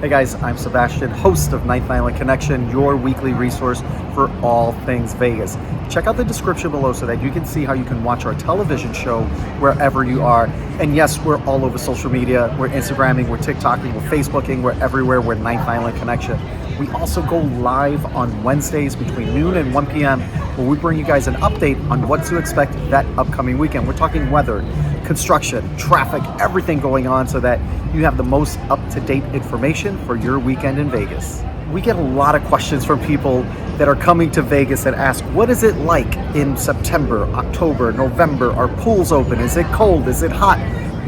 Hey guys, I'm Sebastian, host of Ninth Island Connection, your weekly resource for all things Vegas. Check out the description below so that you can see how you can watch our television show wherever you are. And yes, we're all over social media. We're Instagramming, we're TikToking, we're Facebooking, we're everywhere. We're Ninth Island Connection. We also go live on Wednesdays between noon and 1 p.m. where we bring you guys an update on what to expect that upcoming weekend. We're talking weather, construction, traffic, everything going on so that you have the most up-to-date information for your weekend in Vegas. We get a lot of questions from people that are coming to Vegas that ask, what is it like in September, October, November? Are pools open? Is it cold? Is it hot?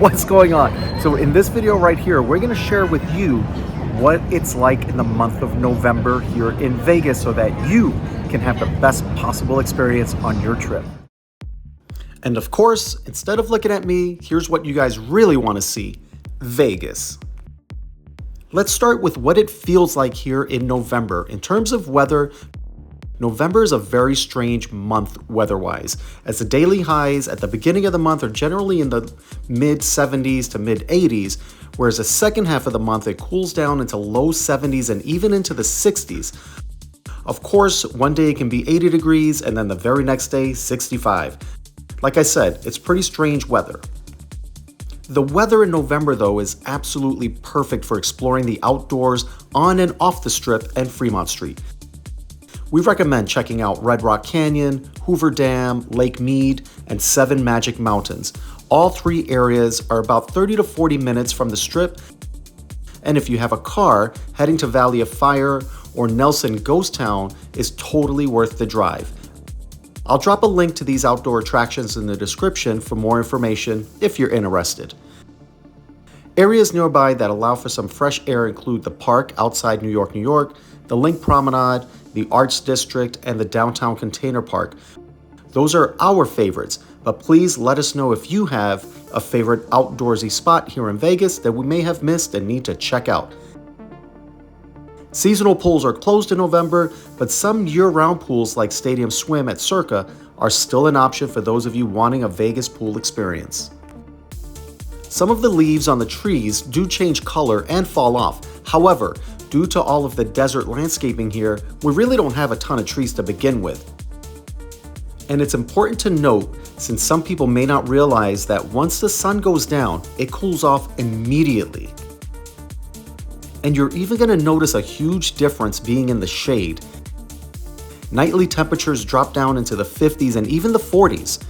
What's going on? So in this video right here, we're gonna share with you what it's like in the month of November here in Vegas so that you can have the best possible experience on your trip. And of course, instead of looking at me, here's what you guys really want to see: Vegas. Let's start with what it feels like here in November. In terms of weather, November is a very strange month weather-wise, as the daily highs at the beginning of the month are generally in the mid 70s to mid 80s, whereas the second half of the month it cools down into low 70s and even into the 60s. Of course, one day it can be 80 degrees and then the very next day 65. Like I said, it's pretty strange weather. The weather in November, though, is absolutely perfect for exploring the outdoors on and off the Strip and Fremont Street. We recommend checking out Red Rock Canyon, Hoover Dam, Lake Mead, and Seven Magic Mountains. All three areas are about 30 to 40 minutes from the Strip, and if you have a car, heading to Valley of Fire or Nelson Ghost Town is totally worth the drive. I'll drop a link to these outdoor attractions in the description for more information if you're interested. Areas nearby that allow for some fresh air include the park outside New York, the Link Promenade, the Arts District, and the Downtown Container Park. Those are our favorites, but please let us know if you have a favorite outdoorsy spot here in Vegas that we may have missed and need to check out. Seasonal pools are closed in November, but some year-round pools like Stadium Swim at Circa are still an option for those of you wanting a Vegas pool experience. Some of the leaves on the trees do change color and fall off. However, due to all of the desert landscaping here, we really don't have a ton of trees to begin with. And it's important to note, since some people may not realize that once the sun goes down, it cools off immediately. And you're even going to notice a huge difference being in the shade. Nightly temperatures drop down into the 50s and even the 40s.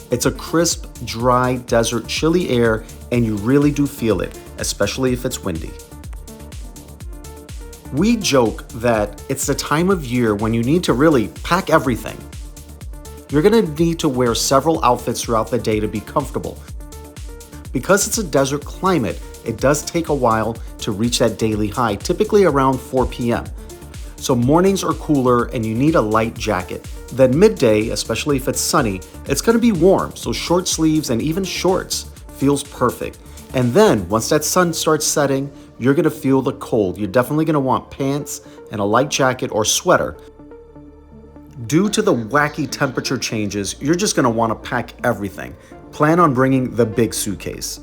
It's a crisp, dry, desert, chilly air, and you really do feel it, especially if it's windy. We joke that it's the time of year when you need to really pack everything. You're going to need to wear several outfits throughout the day to be comfortable. Because it's a desert climate, it does take a while to reach that daily high, typically around 4 p.m. So mornings are cooler and you need a light jacket. Then midday, especially if it's sunny, it's going to be warm, so short sleeves and even shorts feels perfect. And then once that sun starts setting, you're going to feel the cold. You're definitely going to want pants and a light jacket or sweater. Due to the wacky temperature changes, you're just going to want to pack everything. Plan on bringing the big suitcase.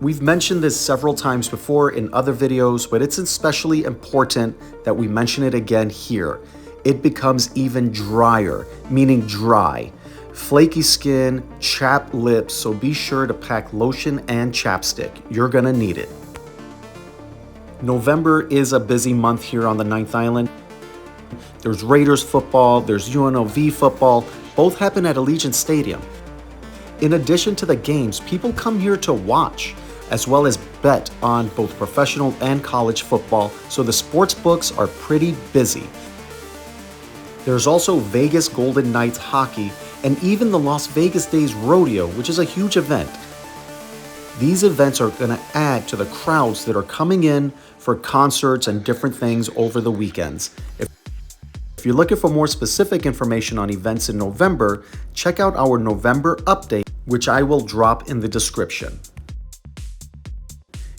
We've mentioned this several times before in other videos, but it's especially important that we mention it again here. It becomes even drier, meaning dry. Flaky skin, chapped lips, so be sure to pack lotion and chapstick. You're gonna need it. November is a busy month here on the Ninth Island. There's Raiders football, there's UNLV football, both happen at Allegiant Stadium. In addition to the games, people come here to watch, as well as bet on both professional and college football, so the sports books are pretty busy. There's also Vegas Golden Knights hockey and even the Las Vegas Days Rodeo, which is a huge event. These events are going to add to the crowds that are coming in for concerts and different things over the weekends. If you're looking for more specific information on events in November, check out our November update, which I will drop in the description.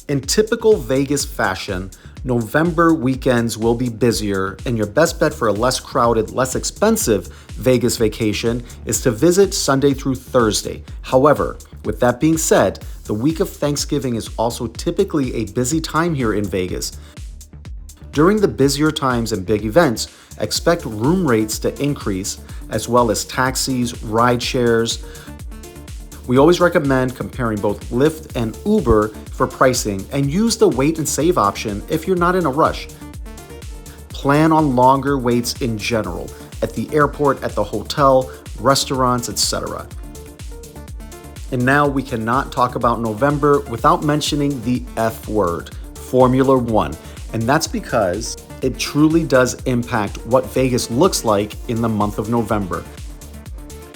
In typical Vegas fashion, November weekends will be busier, and your best bet for a less crowded, less expensive Vegas vacation is to visit Sunday through Thursday. However, with that being said, The week of Thanksgiving is also typically a busy time here in Vegas. During the busier times and big events, expect room rates to increase, as well as taxis, ride shares. We always recommend comparing both Lyft and Uber for pricing and use the wait and save option if you're not in a rush. Plan on longer waits in general, at the airport, at the hotel, restaurants, etc. And now we cannot talk about November without mentioning the F word, Formula One. And that's because it truly does impact what Vegas looks like in the month of November.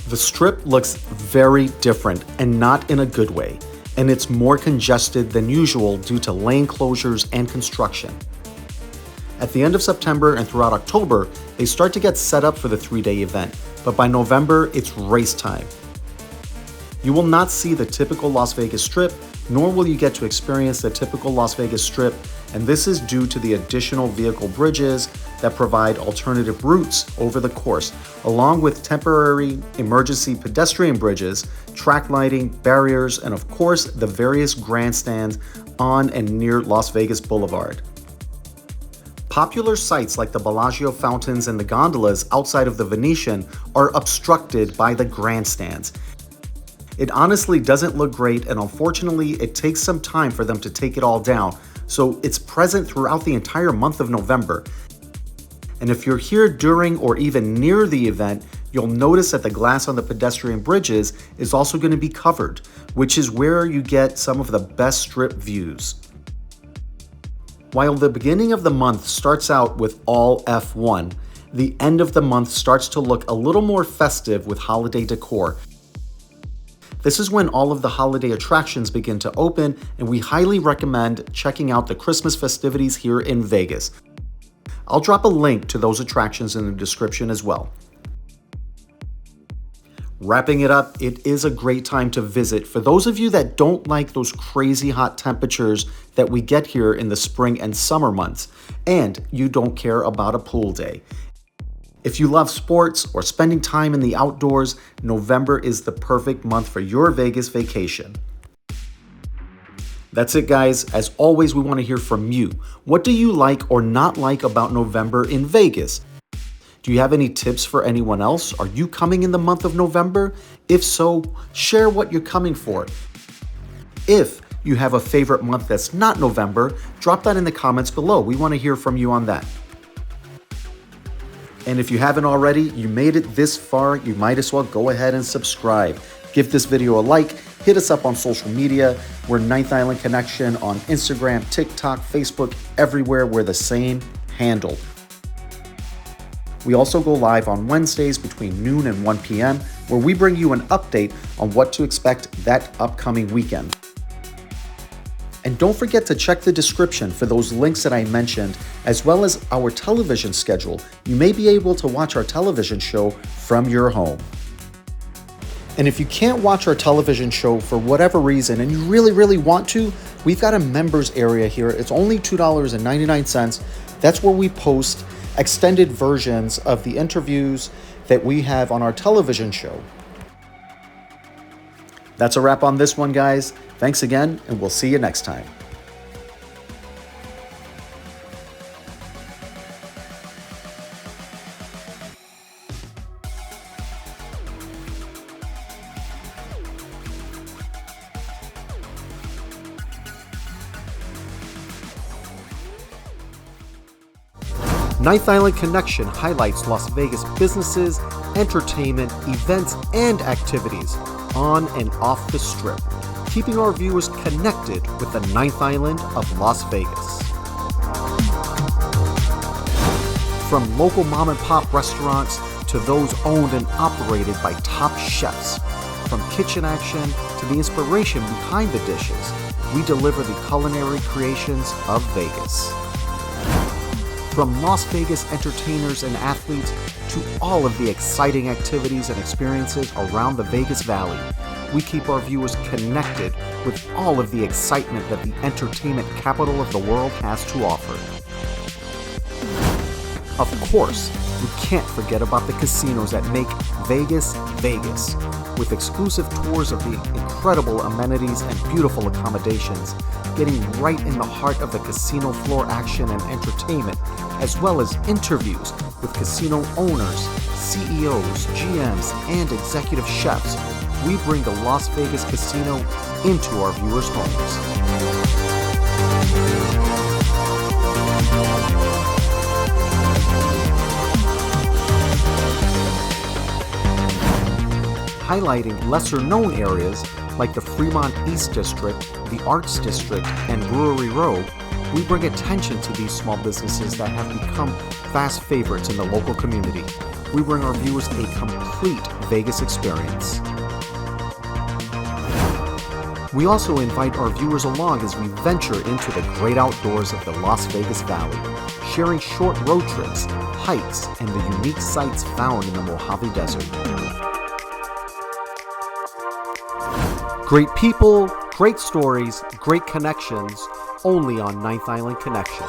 The Strip looks very different and not in a good way, and it's more congested than usual due to lane closures and construction. At the end of September and throughout October, they start to get set up for the 3-day event, but by November, it's race time. You will not see the typical Las Vegas Strip, nor will you get to experience the typical Las Vegas Strip, and this is due to the additional vehicle bridges that provide alternative routes over the course, along with temporary emergency pedestrian bridges, track lighting, barriers, and of course, the various grandstands on and near Las Vegas Boulevard. Popular sites like the Bellagio fountains and the gondolas outside of the Venetian are obstructed by the grandstands. It honestly doesn't look great, and unfortunately, it takes some time for them to take it all down, so it's present throughout the entire month of November. And if you're here during or even near the event, you'll notice that the glass on the pedestrian bridges is also going to be covered, which is where you get some of the best Strip views. While the beginning of the month starts out with all F1, the end of the month starts to look a little more festive with holiday decor. This is when all of the holiday attractions begin to open, and we highly recommend checking out the Christmas festivities here in Vegas. I'll drop a link to those attractions in the description as well. Wrapping it up, it is a great time to visit for those of you that don't like those crazy hot temperatures that we get here in the spring and summer months, and you don't care about a pool day. If you love sports or spending time in the outdoors, November is the perfect month for your Vegas vacation. That's it, guys. As always, we want to hear from you. What do you like or not like about November in Vegas? Do you have any tips for anyone else? Are you coming in the month of November? If so, share what you're coming for. If you have a favorite month that's not November, drop that in the comments below. We want to hear from you on that. And if you haven't already, you made it this far, you might as well go ahead and subscribe. Give this video a like, hit us up on social media. We're Ninth Island Connection on Instagram, TikTok, Facebook, everywhere. We're the same handle. We also go live on Wednesdays between noon and 1 p.m., where we bring you an update on what to expect that upcoming weekend. And don't forget to check the description for those links that I mentioned, as well as our television schedule. You may be able to watch our television show from your home. And if you can't watch our television show for whatever reason, and you really want to, we've got a members area here. It's only $2.99. That's where we post extended versions of the interviews that we have on our television show. That's a wrap on this one, guys. Thanks again, and we'll see you next time. Ninth Island Connection highlights Las Vegas businesses, entertainment, events, and activities on and off the Strip, keeping our viewers connected with the Ninth Island of Las Vegas. From local mom and pop restaurants to those owned and operated by top chefs, from kitchen action to the inspiration behind the dishes, we deliver the culinary creations of Vegas. From Las Vegas entertainers and athletes to all of the exciting activities and experiences around the Vegas Valley, we keep our viewers connected with all of the excitement that the entertainment capital of the world has to offer. Of course, we can't forget about the casinos that make Vegas, Vegas. With exclusive tours of the incredible amenities and beautiful accommodations, getting right in the heart of the casino floor action and entertainment, as well as interviews with casino owners, CEOs, GMs, and executive chefs, we bring the Las Vegas Casino into our viewers' homes. Highlighting lesser-known areas like the Fremont East District, the Arts District, and Brewery Row, we bring attention to these small businesses that have become fast favorites in the local community. We bring our viewers a complete Vegas experience. We also invite our viewers along as we venture into the great outdoors of the Las Vegas Valley, sharing short road trips, hikes, and the unique sights found in the Mojave Desert. Great people, great stories, great connections, only on Ninth Island Connection.